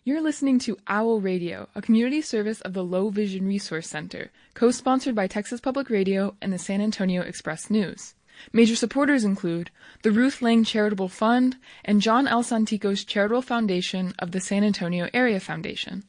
You're listening to OWL Radio, a community service of the Low Vision Resource Center, co-sponsored by Texas Public Radio and the San Antonio Express-News. Major supporters include the Ruth Lang Charitable Fund and John L. Santico's Charitable Foundation of the San Antonio Area Foundation,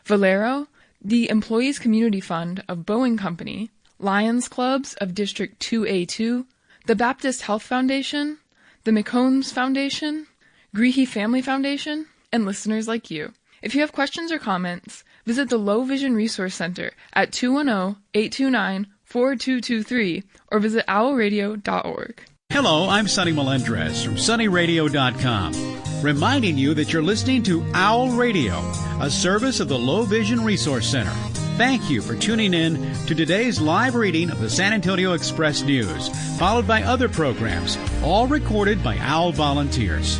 Valero, the Employees Community Fund of Boeing Company, Lions Clubs of District 2A2, the Baptist Health Foundation, the McCombs Foundation, Greehey Family Foundation, and listeners like you. If you have questions or comments, visit the Low Vision Resource Center at 210-829-4223 or visit owlradio.org. Hello, I'm Sonny Melendrez from sunnyradio.com, reminding you that you're listening to OWL Radio, a service of the Low Vision Resource Center. Thank you for tuning in to today's live reading of the San Antonio Express News, followed by other programs, all recorded by OWL volunteers.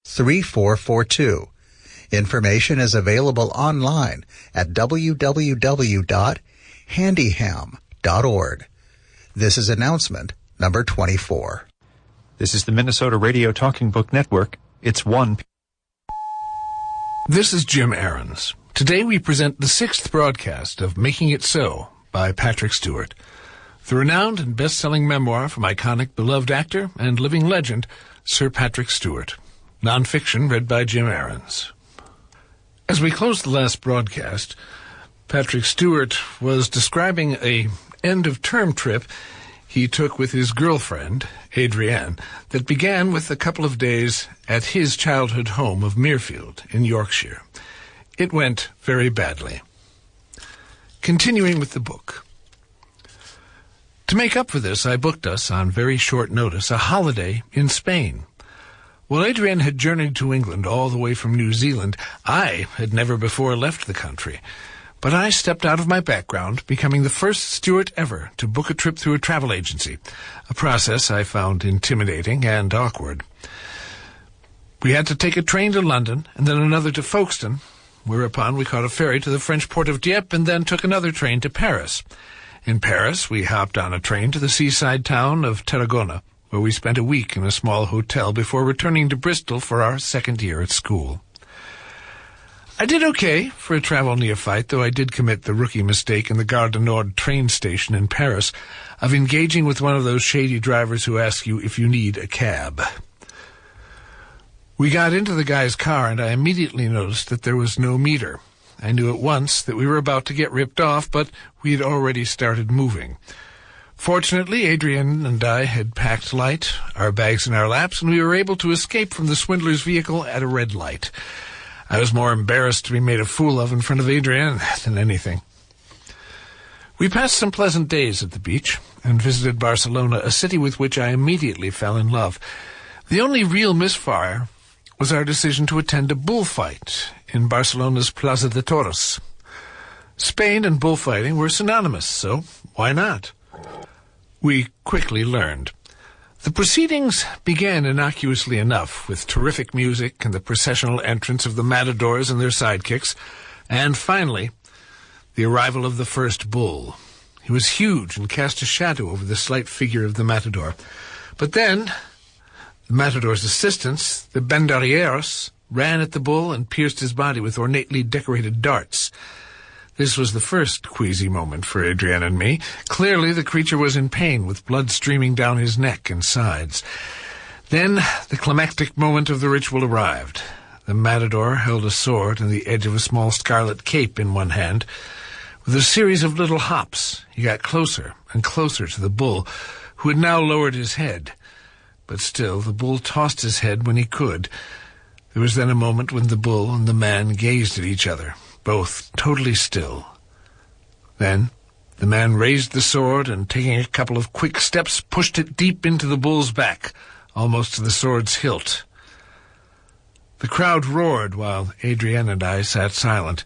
3442. Information is available online at www.handyham.org. This is announcement number 24. This is the Minnesota Radio Talking Book Network. It's 1. This is Jim Ahrens. Today we present the 6th broadcast of Making It So by Patrick Stewart, the renowned and best-selling memoir from iconic beloved actor and living legend Sir Patrick Stewart. Nonfiction read by Jim Ahrens. As we closed the last broadcast, Patrick Stewart was describing a end-of-term trip he took with his girlfriend, Adrienne, that began with a couple of days at his childhood home of Muirfield in Yorkshire. It went very badly. Continuing with the book. To make up for this, I booked us, on very short notice, a holiday in Spain. While Adrienne had journeyed to England all the way from New Zealand, I had never before left the country. But I stepped out of my background, becoming the first Stewart ever to book a trip through a travel agency, a process I found intimidating and awkward. We had to take a train to London and then another to Folkestone, whereupon we caught a ferry to the French port of Dieppe and then took another train to Paris. In Paris, we hopped on a train to the seaside town of Tarragona, where we spent a week in a small hotel before returning to Bristol for our second year at school. I did okay for a travel neophyte, though I did commit the rookie mistake in the Gare du Nord train station in Paris of engaging with one of those shady drivers who ask you if you need a cab. We got into the guy's car, and I immediately noticed that there was no meter. I knew at once that we were about to get ripped off, but we had already started moving. Fortunately, Adrienne and I had packed light, our bags in our laps, and we were able to escape from the swindler's vehicle at a red light. I was more embarrassed to be made a fool of in front of Adrienne than anything. We passed some pleasant days at the beach and visited Barcelona, a city with which I immediately fell in love. The only real misfire was our decision to attend a bullfight in Barcelona's Plaza de Toros. Spain and bullfighting were synonymous, so why not? We quickly learned. The proceedings began innocuously enough, with terrific music and the processional entrance of the matadors and their sidekicks, and finally, the arrival of the first bull. He was huge and cast a shadow over the slight figure of the matador. But then, the matador's assistants, the banderilleros, ran at the bull and pierced his body with ornately decorated darts. This was the first queasy moment for Adrienne and me. Clearly the creature was in pain, with blood streaming down his neck and sides. Then the climactic moment of the ritual arrived. The matador held a sword and the edge of a small scarlet cape in one hand. With a series of little hops, he got closer and closer to the bull, who had now lowered his head. But still, the bull tossed his head when he could. There was then a moment when the bull and the man gazed at each other, both totally still. Then the man raised the sword and, taking a couple of quick steps, pushed it deep into the bull's back, almost to the sword's hilt. The crowd roared while Adrienne and I sat silent.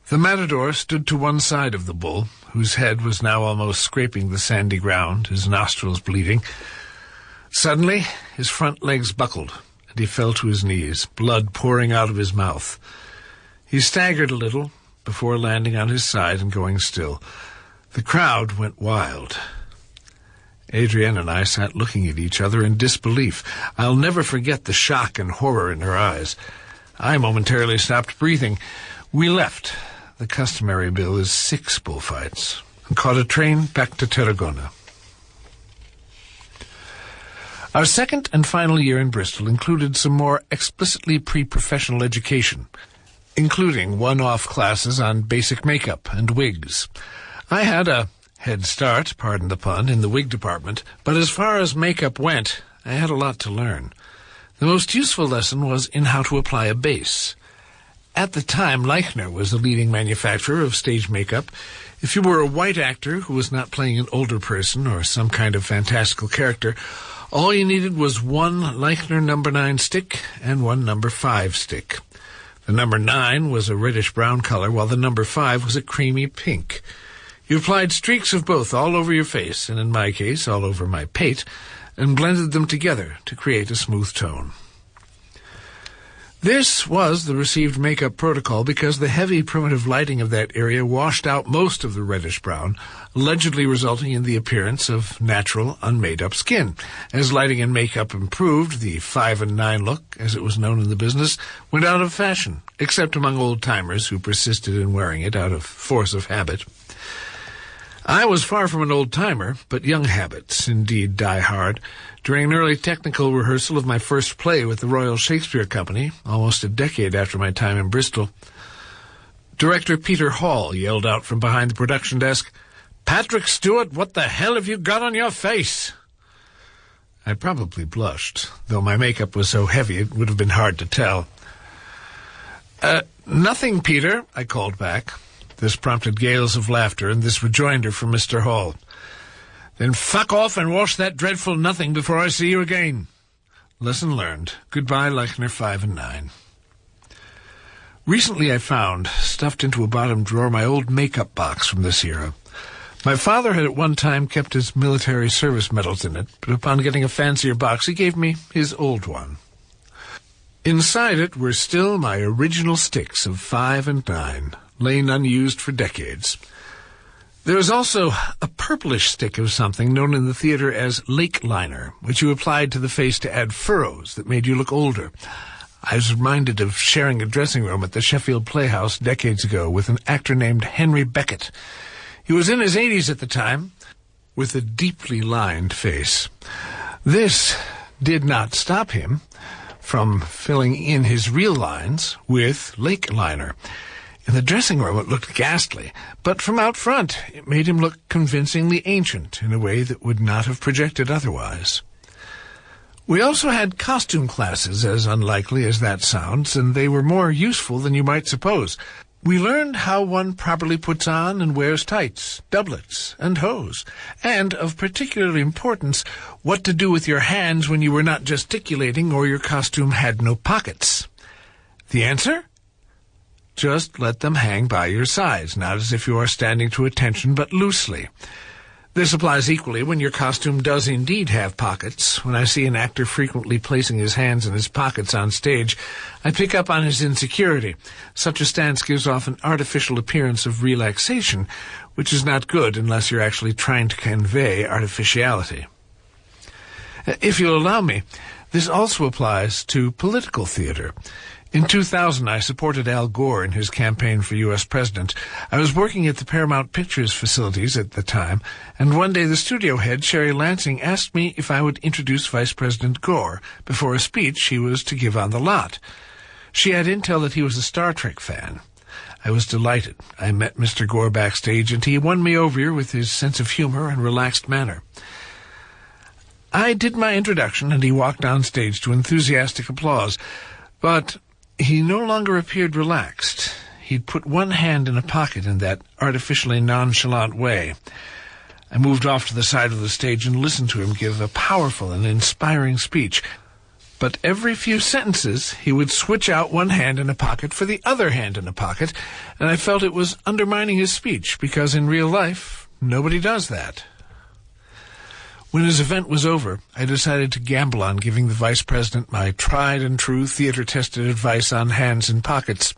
The matador stood to one side of the bull, whose head was now almost scraping the sandy ground, his nostrils bleeding. Suddenly his front legs buckled, and he fell to his knees, blood pouring out of his mouth. He staggered a little before landing on his side and going still. The crowd went wild. Adrienne and I sat looking at each other in disbelief. I'll never forget the shock and horror in her eyes. I momentarily stopped breathing. We left. The customary bill is 6 bullfights, and caught a train back to Tarragona. Our second and final year in Bristol included some more explicitly pre-professional education, including one-off classes on basic makeup and wigs. I had a head start, pardon the pun, in the wig department, but as far as makeup went, I had a lot to learn. The most useful lesson was in how to apply a base. At the time, Leichner was the leading manufacturer of stage makeup. If you were a white actor who was not playing an older person or some kind of fantastical character, all you needed was one Leichner No. 9 stick and one No. 5 stick. The No. 9 was a reddish-brown color, while the No. 5 was a creamy pink. You applied streaks of both all over your face, and in my case, all over my pate, and blended them together to create a smooth tone. This was the received makeup protocol because the heavy primitive lighting of that area washed out most of the reddish-brown, allegedly resulting in the appearance of natural, unmade-up skin. As lighting and makeup improved, the 5 and 9 look, as it was known in the business, went out of fashion, except among old-timers who persisted in wearing it out of force of habit. I was far from an old-timer, but young habits indeed die hard. During an early technical rehearsal of my first play with the Royal Shakespeare Company, almost a decade after my time in Bristol, Director Peter Hall yelled out from behind the production desk, "Patrick Stewart, what the hell have you got on your face?" I probably blushed, though my makeup was so heavy it would have been hard to tell. Nothing, Peter," I called back. This prompted gales of laughter and this rejoinder from Mr. Hall. "Then fuck off and wash that dreadful nothing before I see you again." Lesson learned. Goodbye, Leichner 5 and 9. Recently I found, stuffed into a bottom drawer, my old makeup box from this era. My father had at one time kept his military service medals in it, but upon getting a fancier box he gave me his old one. Inside it were still my original sticks of 5 and 9, lain unused for decades. There was also a purplish stick of something known in the theater as lake liner, which you applied to the face to add furrows that made you look older. I was reminded of sharing a dressing room at the Sheffield Playhouse decades ago with an actor named Henry Beckett. He was in his 80s at the time, with a deeply lined face. This did not stop him from filling in his real lines with lake liner. In the dressing room it looked ghastly, but from out front it made him look convincingly ancient in a way that would not have projected otherwise. We also had costume classes, as unlikely as that sounds, and they were more useful than you might suppose. We learned how one properly puts on and wears tights, doublets, and hose, and, of particular importance, what to do with your hands when you were not gesticulating or your costume had no pockets. The answer? Just let them hang by your sides, not as if you are standing to attention, but loosely. This applies equally when your costume does indeed have pockets. When I see an actor frequently placing his hands in his pockets on stage, I pick up on his insecurity. Such a stance gives off an artificial appearance of relaxation, which is not good unless you're actually trying to convey artificiality. If you'll allow me, this also applies to political theater. In 2000, I supported Al Gore in his campaign for U.S. president. I was working at the Paramount Pictures facilities at the time, and one day the studio head, Sherry Lansing, asked me if I would introduce Vice President Gore before a speech he was to give on the lot. She had intel that he was a Star Trek fan. I was delighted. I met Mr. Gore backstage, and he won me over with his sense of humor and relaxed manner. I did my introduction, and he walked on stage to enthusiastic applause, but he no longer appeared relaxed. He'd put one hand in a pocket in that artificially nonchalant way. I moved off to the side of the stage and listened to him give a powerful and inspiring speech. But every few sentences he would switch out one hand in a pocket for the other hand in a pocket, and I felt it was undermining his speech, because in real life nobody does that. When his event was over, I decided to gamble on giving the Vice President my tried-and-true theater-tested advice on hands in pockets.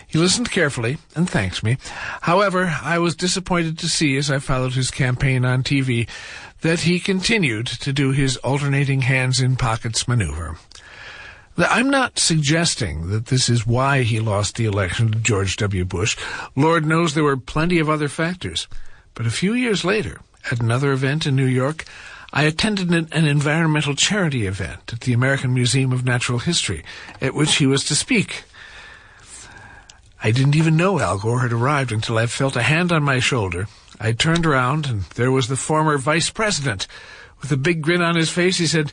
He listened carefully and thanked me. However, I was disappointed to see, as I followed his campaign on TV, that he continued to do his alternating hands-in-pockets maneuver. I'm not suggesting that this is why he lost the election to George W. Bush. Lord knows there were plenty of other factors. But a few years later, at another event in New York, I attended an environmental charity event at the American Museum of Natural History, at which he was to speak. I didn't even know Al Gore had arrived until I felt a hand on my shoulder. I turned around, and there was the former vice president. With a big grin on his face, he said,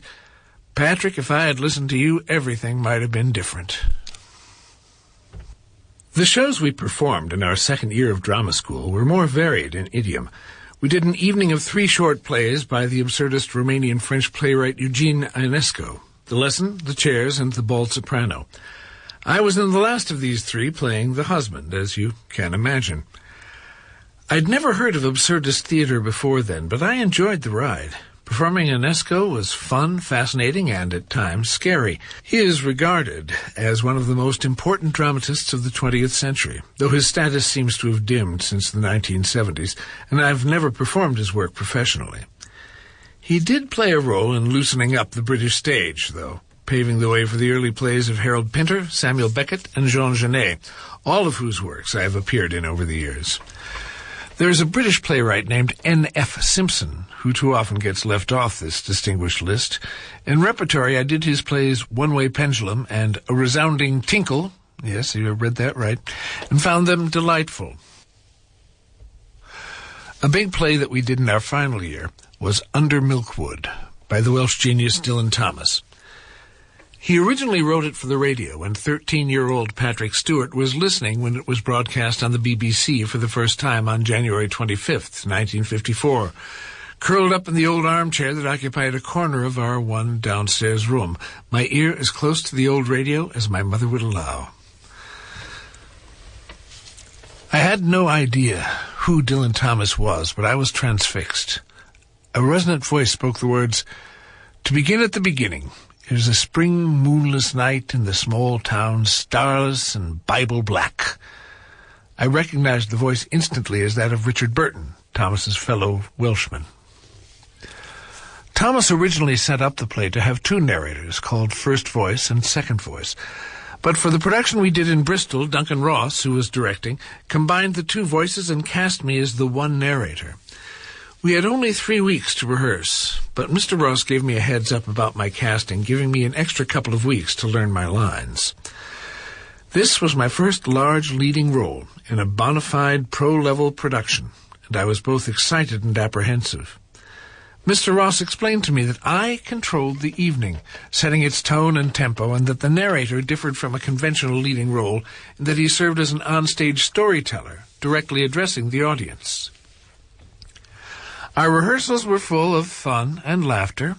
"Patrick, if I had listened to you, everything might have been different." The shows we performed in our second year of drama school were more varied in idiom. We did an evening of 3 short plays by the absurdist Romanian-French playwright Eugene Ionesco, The Lesson, The Chairs, and The Bald Soprano. I was in the last of these 3 playing the husband, as you can imagine. I'd never heard of absurdist theater before then, but I enjoyed the ride. Performing Ionesco was fun, fascinating, and at times scary. He is regarded as one of the most important dramatists of the 20th century, though his status seems to have dimmed since the 1970s, and I've never performed his work professionally. He did play a role in loosening up the British stage, though, paving the way for the early plays of Harold Pinter, Samuel Beckett, and Jean Genet, all of whose works I have appeared in over the years. There is a British playwright named N.F. Simpson, who too often gets left off this distinguished list. In repertory, I did his plays One-Way Pendulum and A Resounding Tinkle, yes, you read that right, and found them delightful. A big play that we did in our final year was Under Milkwood by the Welsh genius Dylan Thomas. He originally wrote it for the radio, and 13-year-old Patrick Stewart was listening when it was broadcast on the BBC for the first time on January 25th, 1954, curled up in the old armchair that occupied a corner of our one downstairs room, my ear as close to the old radio as my mother would allow. I had no idea who Dylan Thomas was, but I was transfixed. A resonant voice spoke the words, "To begin at the beginning. It is a spring moonless night in the small town, starless and Bible black." I recognized the voice instantly as that of Richard Burton, Thomas's fellow Welshman. Thomas originally set up the play to have 2 narrators, called First Voice and Second Voice. But for the production we did in Bristol, Duncan Ross, who was directing, combined the 2 voices and cast me as the one narrator. We had only 3 weeks to rehearse, but Mr. Ross gave me a heads-up about my casting, giving me an extra couple of weeks to learn my lines. This was my first large leading role in a bona fide pro-level production, and I was both excited and apprehensive. Mr. Ross explained to me that I controlled the evening, setting its tone and tempo, and that the narrator differed from a conventional leading role in that he served as an onstage storyteller, directly addressing the audience. Our rehearsals were full of fun and laughter.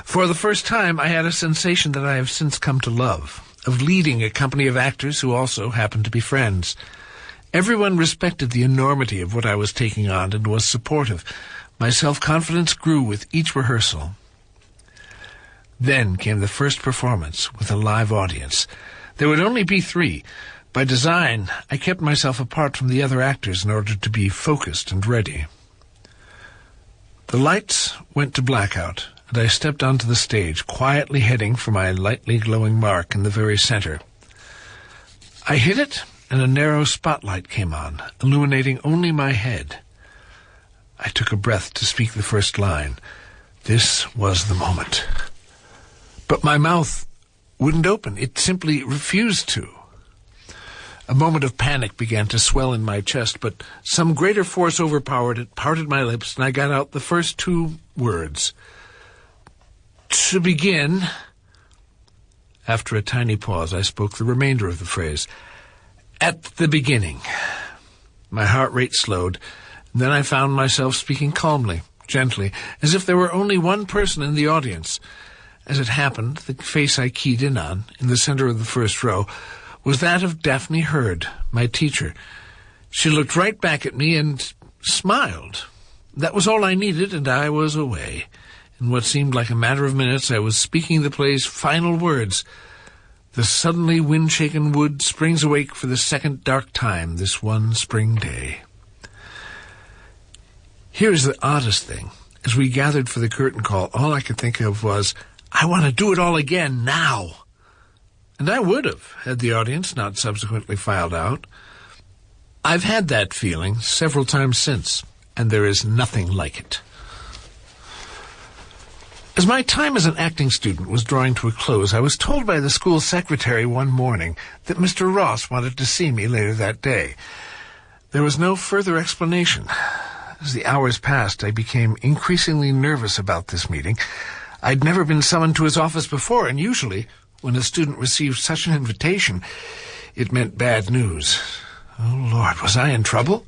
For the first time, I had a sensation that I have since come to love, of leading a company of actors who also happened to be friends. Everyone respected the enormity of what I was taking on and was supportive. My self-confidence grew with each rehearsal. Then came the first performance with a live audience. There would only be 3. By design, I kept myself apart from the other actors in order to be focused and ready. The lights went to blackout, and I stepped onto the stage, quietly heading for my lightly glowing mark in the very center. I hit it, and a narrow spotlight came on, illuminating only my head. I took a breath to speak the first line. This was the moment. But my mouth wouldn't open. It simply refused to. A moment of panic began to swell in my chest, but some greater force overpowered it, parted my lips, and I got out the first 2 words. To begin. After a tiny pause, I spoke the remainder of the phrase. At the beginning. My heart rate slowed, and then I found myself speaking calmly, gently, as if there were only one person in the audience. As it happened, the face I keyed in on, in the center of the first row, was that of Daphne Hurd, my teacher. She looked right back at me and smiled. That was all I needed, and I was away. In what seemed like a matter of minutes, I was speaking the play's final words. The suddenly wind-shaken wood springs awake for the second dark time this one spring day. Here is the oddest thing. As we gathered for the curtain call, all I could think of was, I want to do it all again now. And I would have, had the audience not subsequently filed out. I've had that feeling several times since, and there is nothing like it. As my time as an acting student was drawing to a close, I was told by the school secretary one morning that Mr. Ross wanted to see me later that day. There was no further explanation. As the hours passed, I became increasingly nervous about this meeting. I'd never been summoned to his office before, and usually, when a student received such an invitation, it meant bad news. Oh, Lord, was I in trouble?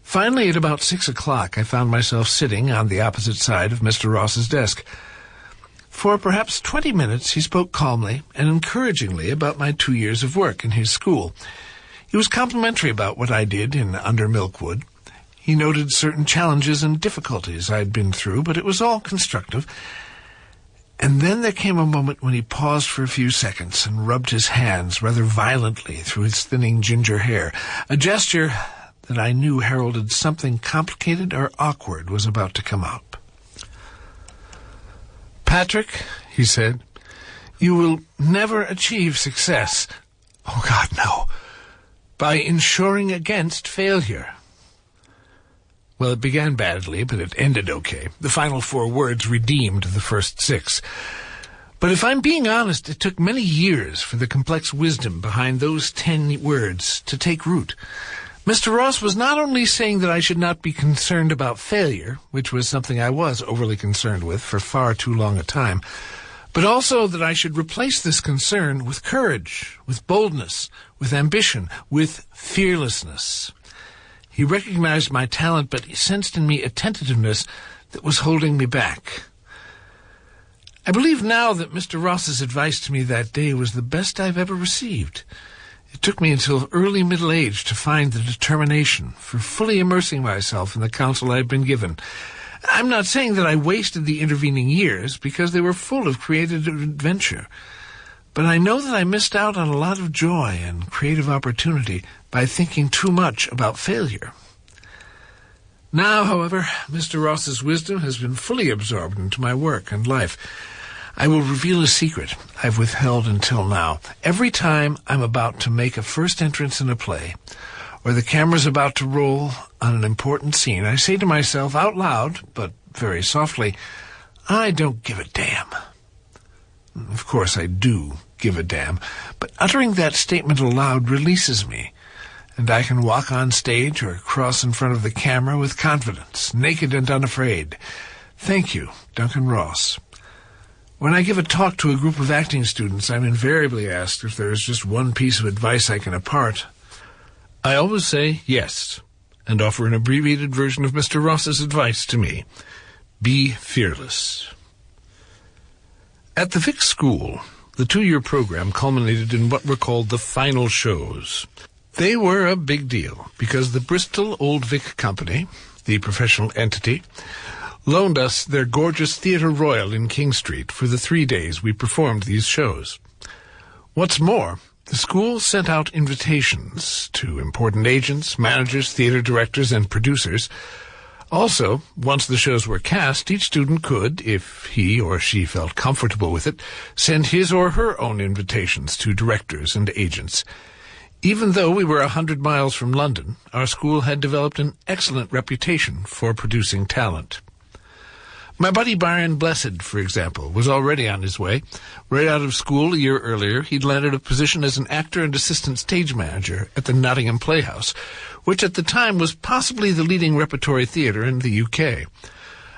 Finally, at about 6 o'clock, I found myself sitting on the opposite side of Mr. Ross's desk. For perhaps 20 minutes, he spoke calmly and encouragingly about my 2 years of work in his school. He was complimentary about what I did in Under Milkwood. He noted certain challenges and difficulties I'd been through, but it was all constructive. And then there came a moment when he paused for a few seconds and rubbed his hands rather violently through his thinning ginger hair, a gesture that I knew heralded something complicated or awkward was about to come up. "Patrick," he said, "you will never achieve success, oh God, no, by insuring against failure." Well, it began badly, but it ended okay. The final 4 words redeemed the first 6. But if I'm being honest, it took many years for the complex wisdom behind those 10 words to take root. Mr. Ross was not only saying that I should not be concerned about failure, which was something I was overly concerned with for far too long a time, but also that I should replace this concern with courage, with boldness, with ambition, with fearlessness. He recognized my talent, but he sensed in me a tentativeness that was holding me back. I believe now that Mr. Ross's advice to me that day was the best I've ever received. It took me until early middle age to find the determination for fully immersing myself in the counsel I had been given. I'm not saying that I wasted the intervening years, because they were full of creative adventure. But I know that I missed out on a lot of joy and creative opportunity by thinking too much about failure. Now, however, Mr. Ross's wisdom has been fully absorbed into my work and life. I will reveal a secret I've withheld until now. Every time I'm about to make a first entrance in a play, or the camera's about to roll on an important scene, I say to myself out loud, but very softly, I don't give a damn. Of course, I do give a damn, but uttering that statement aloud releases me, and I can walk on stage or cross in front of the camera with confidence, naked and unafraid. Thank you, Duncan Ross. When I give a talk to a group of acting students, I'm invariably asked if there is just one piece of advice I can impart. I always say yes, and offer an abbreviated version of Mr. Ross's advice to me. Be fearless. At the Vic School, the 2-year program culminated in what were called the final shows. They were a big deal because the Bristol Old Vic Company, the professional entity, loaned us their gorgeous Theatre Royal in King Street for the 3 days we performed these shows. What's more, the school sent out invitations to important agents, managers, theatre directors, and producers. Also, once the shows were cast, each student could, if he or she felt comfortable with it, send his or her own invitations to directors and agents. Even though we were 100 miles from London, our school had developed an excellent reputation for producing talent. My buddy Byron Blessed, for example, was already on his way. Right out of school a year earlier, he'd landed a position as an actor and assistant stage manager at the Nottingham Playhouse, which at the time was possibly the leading repertory theatre in the UK.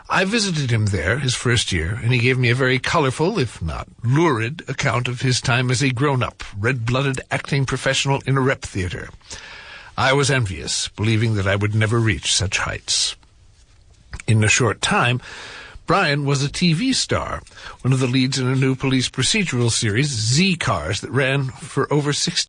I visited him there his first year, and he gave me a very colourful, if not lurid, account of his time as a grown-up, red-blooded acting professional in a rep theatre. I was envious, believing that I would never reach such heights. In a short time, Brian was a TV star, one of the leads in a new police procedural series, Z Cars, that ran for over 60